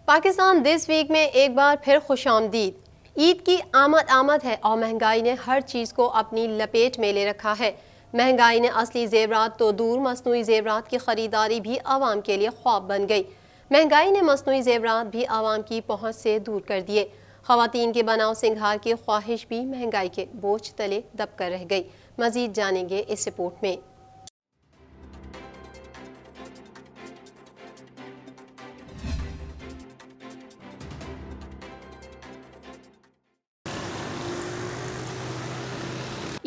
Pakistan this week में एक बार फिर खुशामदीद। ईद की आमद है और महंगाई ने हर चीज़ को अपनी लपेट में ले रखा है। महंगाई ने असली जेवरात तो दूर, मसनूई जेवरात की ख़रीदारी भी आवाम के लिए ख्वाब बन गई। महंगाई ने मसनूई जेवरात भी आवाम की पहुँच से दूर कर दिए। ख़वातीन के बनाव सिंगार की ख्वाहिश भी महंगाई के बोझ तले दब कर रह गई। मज़ीद जानेंगे इस रिपोर्ट में।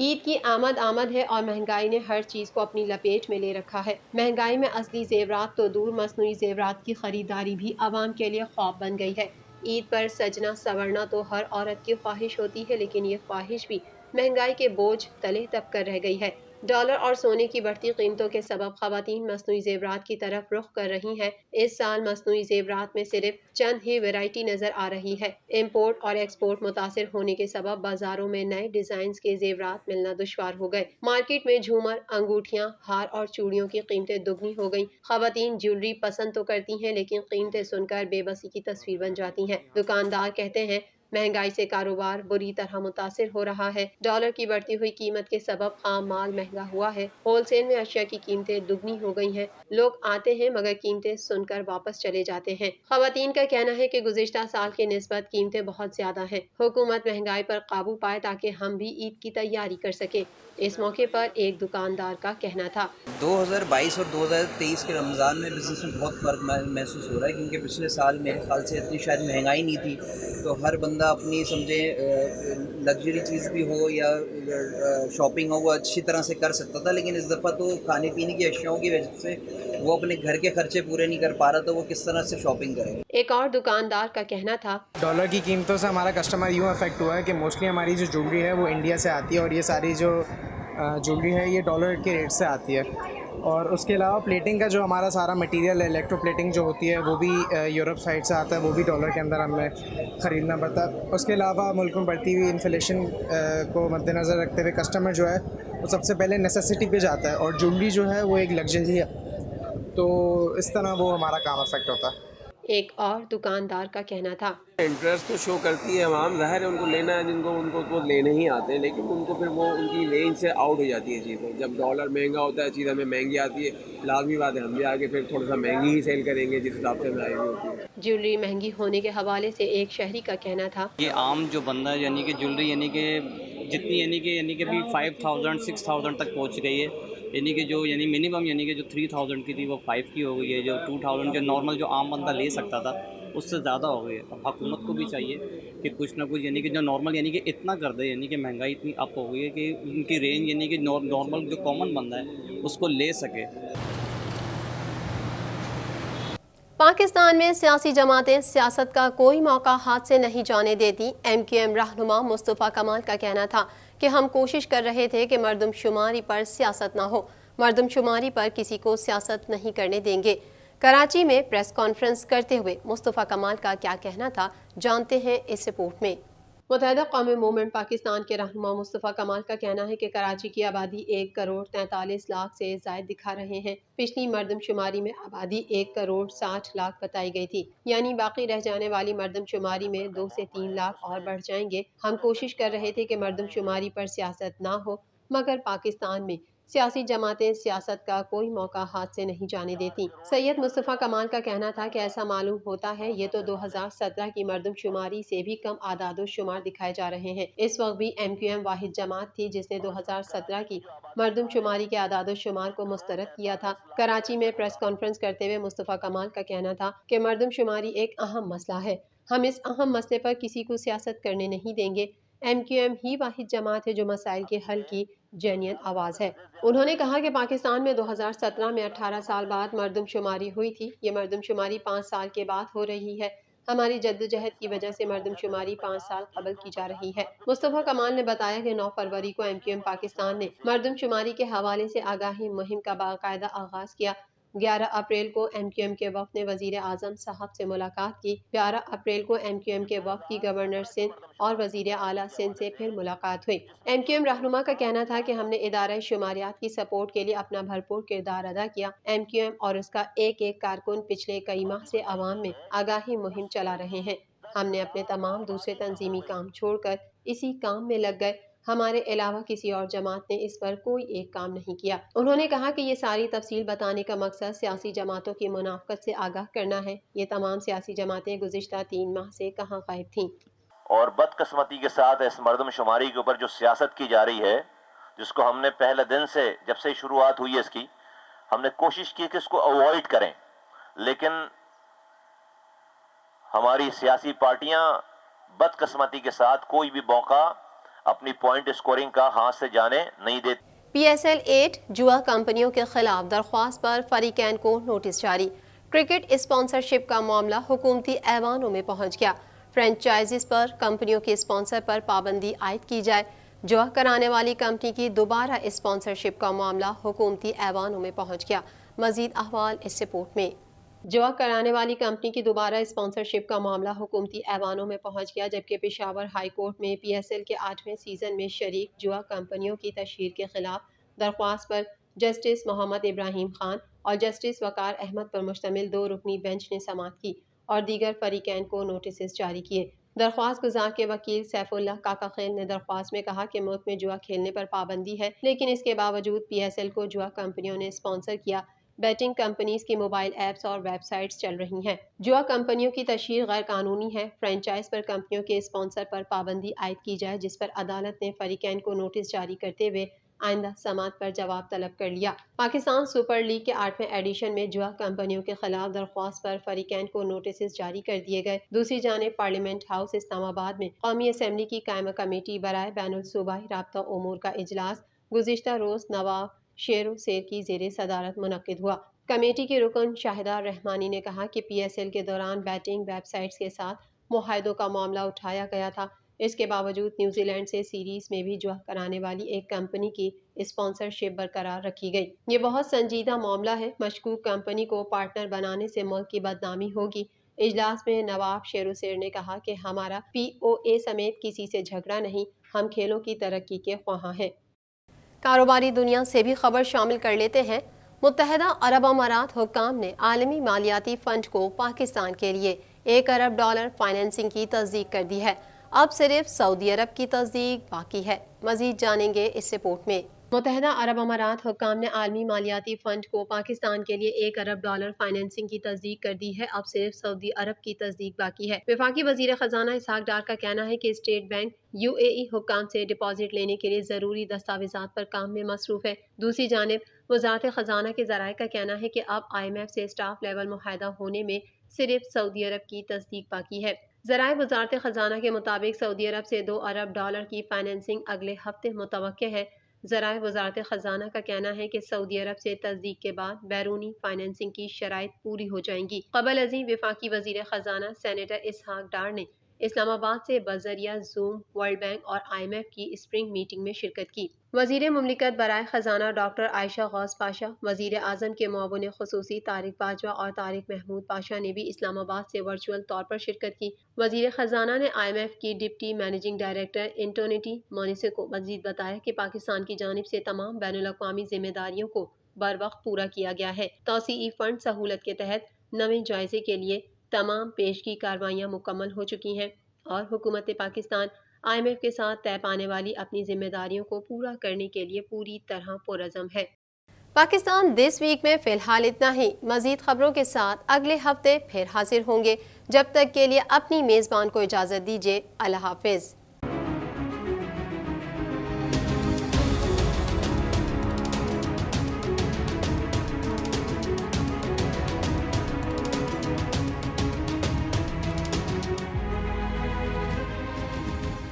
ईद की आमद है और महंगाई ने हर चीज़ को अपनी लपेट में ले रखा है। महंगाई में असली जेवरात तो दूर, मसनूई जेवरात की खरीदारी भी आवाम के लिए ख्वाब बन गई है। ईद पर सजना संवरना तो हर औरत की ख्वाहिश होती है, लेकिन ये ख्वाहिश भी महंगाई के बोझ तले दब कर रह गई है। डॉलर और सोने की बढ़ती कीमतों के सबब खवातीन मसनूई जेवरात की तरफ रुख कर रही हैं। इस साल मसनूई जेवरात में सिर्फ चंद ही वैरायटी नजर आ रही है। इम्पोर्ट और एक्सपोर्ट मुतासिर होने के सबब बाजारों में नए डिजाइन के जेवरात मिलना दुश्वार हो गए। मार्केट में झूमर, अंगूठियां, हार और चूड़ियों की कीमतें दुगनी हो गईं। खवातीन ज्वेलरी पसंद तो करती हैं, लेकिन कीमतें सुनकर बेबसी की तस्वीर बन जाती हैं। दुकानदार कहते हैं महंगाई से कारोबार बुरी तरह मुतासिर हो रहा है। डॉलर की बढ़ती हुई कीमत के सबब खाम माल महंगा हुआ है। होलसेल में अशिया की कीमतें दुगनी हो गई हैं। लोग आते हैं मगर कीमतें सुनकर वापस चले जाते हैं। खवातीन का कहना है कि गुज़िश्ता साल की निस्बत कीमतें बहुत ज्यादा हैं। हुकूमत महंगाई पर काबू पाए ताकि हम भी ईद की तैयारी कर सके। इस मौके पर एक दुकानदार का कहना था, 2022 और 2023 के रमज़ान में बिज़नेस में बहुत फ़र्क महसूस हो रहा है, क्योंकि पिछले साल मेरे ख्याल से इतनी शायद महंगाई नहीं थी, तो हर बंदा अपनी समझे लग्जरी चीज़ भी हो या शॉपिंग हो वो अच्छी तरह से कर सकता था। लेकिन इस दफ़ा तो खाने पीने की अशियाओं की वजह से वो अपने घर के खर्चे पूरे नहीं कर पा रहा, तो वो किस तरह से शॉपिंग करेगा। एक और दुकानदार का कहना था, डॉलर की कीमतों से हमारा कस्टमर यूँ अफेक्ट हुआ है कि मोस्टली हमारी जो ज्वेलरी है वो इंडिया से आती है और ये सारी जो ज्वेलरी है ये डॉलर के रेट से आती है। और उसके अलावा प्लेटिंग का जो हमारा सारा मटेरियल है, इलेक्ट्रो प्लेटिंग जो होती है वो भी यूरोप साइड से आता है, वो भी डॉलर के अंदर हमें ख़रीदना पड़ता है। उसके अलावा मुल्क में बढ़ती हुई इन्फ्लेशन को मद्देनज़र रखते हुए कस्टमर जो है वो सबसे पहले नेसेसिटी पे जाता है और ज्वेलरी जो है वो एक लग्जरी है, तो इस तरह वो हमारा काम अफेक्ट होता है। एक और दुकानदार का कहना था, इंटरेस्ट तो शो करती है आवाम, ज़ाहिर है उनको लेना है, जिनको उनको तो लेने ही आते हैं, लेकिन उनको फिर वो उनकी रेंज से आउट हो जाती है चीज़ें। जब डॉलर महंगा होता है चीज़ हमें महंगी आती है, लाजमी बात है हम भी आगे फिर थोड़ा सा महंगी ही सेल करेंगे जिस हिसाब से हमें आई हुई होती है। ज्वेलरी महंगी होने के हवाले से एक शहरी का कहना था, ये आम जो बंदा है यानी कि ज्वेलरी यानी कि जितनी यानी कि अभी 5000 6000 तक पहुंच गई है, यानी कि जो यानी मिनिमम यानी कि जो 3000 की थी वो 5 की हो गई है, जो 2000 के नॉर्मल जो आम बंदा ले सकता था उससे ज़्यादा हो गई है। अब हुकूमत को भी चाहिए कि कुछ ना कुछ यानी कि जो नॉर्मल यानी कि इतना कर दे, यानी कि महंगाई इतनी अप हो गई है कि उनकी रेंज यानी कि नॉर्मल जो कॉमन बंदा है उसको ले सके। पाकिस्तान में सियासी जमातें सियासत का कोई मौका हाथ से नहीं जाने देती। MQM रहनुमा मुस्तफ़ा कमाल का कहना था कि हम कोशिश कर रहे थे कि मर्दमशुमारी पर सियासत ना हो, मर्दमशुमारी पर किसी को सियासत नहीं करने देंगे। कराची में प्रेस कॉन्फ्रेंस करते हुए मुस्तफ़ा कमाल का क्या कहना था, जानते हैं इस रिपोर्ट में। मुत्तहिदा कौमी मूवमेंट पाकिस्तान के रहनुमा मुस्तफ़ा कमाल का कहना है कि कराची की आबादी 1 करोड़ 43 लाख से ज़ायद दिखा रहे हैं। पिछली मर्दमशुमारी में आबादी 1 करोड़ 60 लाख बताई गई थी, यानी बाकी रह जाने वाली मर्दमशुमारी में 2 से 3 लाख और बढ़ जाएंगे। हम कोशिश कर रहे थे कि मर्दमशुमारी पर सियासत ना हो, मगर पाकिस्तान में सियासी जमातें सियासत का कोई मौका हाथ से नहीं जाने देती। सैयद मुस्तफ़ा कमाल का कहना था कि ऐसा मालूम होता है ये तो 2017 की मर्दमशुमारी से भी कम आदादो शुमार दिखाए जा रहे हैं। इस वक्त भी MQM वाहिद जमात थी जिसने 2017 की मर्दमशुमारी के आदादो शुमार को मुस्तरद किया था। कराची में प्रेस कॉन्फ्रेंस करते हुए मुस्तफ़ा कमाल का कहना था कि मर्दमशुमारी एक अहम मसला है, हम इस अहम मसले पर किसी को सियासत करने नहीं देंगे। MQM ही वाहिद जमात है जो मसाइल के हल की जेन्युइन आवाज़ है। उन्होंने कहा कि पाकिस्तान में 2017 में 18 साल बाद मर्दमशुमारी हुई थी, ये मर्दमशुमारी 5 साल के बाद हो रही है। हमारी जद्दोजहद की वजह से मर्दमशुमारी 5 साल कबल की जा रही है। मुस्तफ़ा कमाल ने बताया कि 9 फरवरी को MQM पाकिस्तान ने मर्दमशुमारी के हवाले से आगाही मुहिम का बाकायदा आगाज किया। 11 اپریل کو MQM کے وفد نے وزیر اعظم صاحب سے ملاقات کی۔ 11 اپریل کو MQM کے وفد کی گورنر سندھ اور وزیر اعلیٰ سندھ سے پھر ملاقات ہوئی۔ MQM رہنما کا کہنا تھا کہ ہم نے ادارہ شماریات کی سپورٹ کے لیے اپنا بھرپور کردار ادا کیا۔ MQM اور اس کا ایک ایک کارکن پچھلے کئی ماہ سے عوام میں آگاہی مہم چلا رہے ہیں۔ ہم نے اپنے تمام دوسرے تنظیمی کام چھوڑ کر اسی کام میں لگ گئے۔ ہمارے علاوہ کسی اور جماعت نے اس پر کوئی ایک کام نہیں کیا۔ انہوں نے کہا کہ یہ ساری تفصیل بتانے کا مقصد سیاسی جماعتوں کی منافقت سے آگاہ کرنا ہے۔ یہ تمام سیاسی جماعتیں گزشتہ 3 ماہ سے کہاں غائب تھیں؟ اور بدقسمتی کے ساتھ اس مردم شماری کے اوپر جو سیاست کی جا رہی ہے، جس کو ہم نے پہلے دن سے جب سے شروعات ہوئی ہے اس کی، ہم نے کوشش کی کہ اس کو اوائڈ کریں، لیکن ہماری سیاسی پارٹیاں بدقسمتی کے ساتھ کوئی بھی موقع اپنی پوائنٹ اسکورنگ کا ہاتھ سے جانے نہیں دیتی۔ PSL 8 جوا کمپنیوں کے خلاف درخواست پر فریقین کو نوٹس جاری۔ کرکٹ اسپانسرشپ کا معاملہ حکومتی ایوانوں میں پہنچ گیا۔ فرینچائزز پر کمپنیوں کے اسپانسر پر پابندی عائد کی جائے۔ جوا کرانے والی کمپنی کی دوبارہ اسپانسرشپ کا معاملہ حکومتی ایوانوں میں پہنچ گیا۔ مزید احوال اس رپورٹ میں۔ جوا کرانے والی کمپنی کی دوبارہ اسپانسرشپ کا معاملہ حکومتی ایوانوں میں پہنچ گیا، جبکہ پشاور ہائی کورٹ میں PSL کے 8ویں سیزن میں شریک جوا کمپنیوں کی تشہیر کے خلاف درخواست پر جسٹس محمد ابراہیم خان اور جسٹس وقار احمد پر مشتمل 2 رکنی بینچ نے سماعت کی اور دیگر فریقین کو نوٹسز جاری کیے۔ درخواست گزار کے وکیل سیف اللہ کاکا خیل نے درخواست میں کہا کہ ملک میں جوا کھیلنے پر پابندی ہے، لیکن اس کے باوجود PSL کو جوا کمپنیوں نے اسپانسر کیا۔ بیٹنگ کمپنیز کی موبائل ایپس اور ویب سائٹس چل رہی ہیں۔ جوا کمپنیوں کی تشہیر غیر قانونی ہے۔ فرینچائز پر کمپنیوں کے اسپانسر پر پابندی عائد کی جائے، جس پر عدالت نے فریقین کو نوٹس جاری کرتے ہوئے آئندہ سماعت پر جواب طلب کر لیا۔ پاکستان سپر لیگ کے 8ویں ایڈیشن میں جوا کمپنیوں کے خلاف درخواست پر فریقین کو نوٹسز جاری کر دیے گئے۔ دوسری جانب پارلیمنٹ ہاؤس اسلام آباد میں قومی اسمبلی کی قائمہ کمیٹی برائے بین الصوبائی رابطہ امور کا اجلاس گزشتہ روز نواب شیر و سیر کی زیر صدارت منعقد ہوا۔ کمیٹی کی رکن شاہدہ رحمانی نے کہا کہ PSL کے دوران بیٹنگ ویب سائٹس کے ساتھ معاہدوں کا معاملہ اٹھایا گیا تھا۔ اس کے باوجود نیوزی لینڈ سے سیریز میں بھی جوا کرانے والی ایک کمپنی کی اسپانسرشپ برقرار رکھی گئی۔ یہ بہت سنجیدہ معاملہ ہے۔ مشکوک کمپنی کو پارٹنر بنانے سے ملک کی بدنامی ہوگی۔ اجلاس میں نواب شیر و سیر نے کہا کہ ہمارا POA سمیت کسی سے جھگڑا نہیں، ہم کھیلوں کی ترقی کے خواہاں ہیں۔ کاروباری دنیا سے بھی خبر شامل کر لیتے ہیں۔ متحدہ عرب امارات حکام نے عالمی مالیاتی فنڈ کو پاکستان کے لیے $1 ارب فائنینسنگ کی تصدیق کر دی ہے۔ اب صرف سعودی عرب کی تصدیق باقی ہے۔ مزید جانیں گے اس رپورٹ میں۔ متحدہ عرب امارات حکام نے عالمی مالیاتی فنڈ کو پاکستان کے لیے $1 ارب فائنینسنگ کی تصدیق کر دی ہے۔ اب صرف سعودی عرب کی تصدیق باقی ہے۔ وفاقی وزیر خزانہ اسحاق ڈار کا کہنا ہے کہ اسٹیٹ بینک UAE حکام سے ڈپازٹ لینے کے لیے ضروری دستاویزات پر کام میں مصروف ہے۔ دوسری جانب وزارت خزانہ کے ذرائع کا کہنا ہے کہ اب IMF سے اسٹاف لیول معاہدہ ہونے میں صرف سعودی عرب کی تصدیق باقی ہے۔ ذرائع وزارت خزانہ کے مطابق سعودی عرب سے $2 ارب کی فائنینسنگ اگلے ہفتے متوقع ہے۔ ذرائع وزارت خزانہ کا کہنا ہے کہ سعودی عرب سے تصدیق کے بعد بیرونی فائنینسنگ کی شرائط پوری ہو جائیں گی۔ قبل ازیں وفاقی وزیر خزانہ سینیٹر اسحاق ڈار نے اسلام آباد سے بذریعہ زوم ورلڈ بینک اور IMF کی اسپرنگ میٹنگ میں شرکت کی۔ وزیر مملکت برائے خزانہ ڈاکٹر عائشہ غوث پاشا، وزیر اعظم کے معاون خصوصی طارق باجوہ اور طارق محمود پاشا نے بھی اسلام آباد سے ورچوئل طور پر شرکت کی۔ وزیر خزانہ نے IMF کی ڈپٹی مینیجنگ ڈائریکٹر انٹونیٹی مونیسے کو مزید بتایا کہ پاکستان کی جانب سے تمام بین الاقوامی ذمہ داریوں کو بروقت پورا کیا گیا ہے۔ توسیعی فنڈ سہولت کے تحت نویں جائزے کے لیے تمام پیشگی کارروائیاں مکمل ہو چکی ہیں اور حکومت پاکستان IMF کے ساتھ طے پانے والی اپنی ذمہ داریوں کو پورا کرنے کے لیے پوری طرح پرعزم ہے۔ پاکستان دس ویک میں فی الحال اتنا ہی۔ مزید خبروں کے ساتھ اگلے ہفتے پھر حاضر ہوں گے۔ جب تک کے لیے اپنی میزبان کو اجازت دیجیے۔ اللہ حافظ۔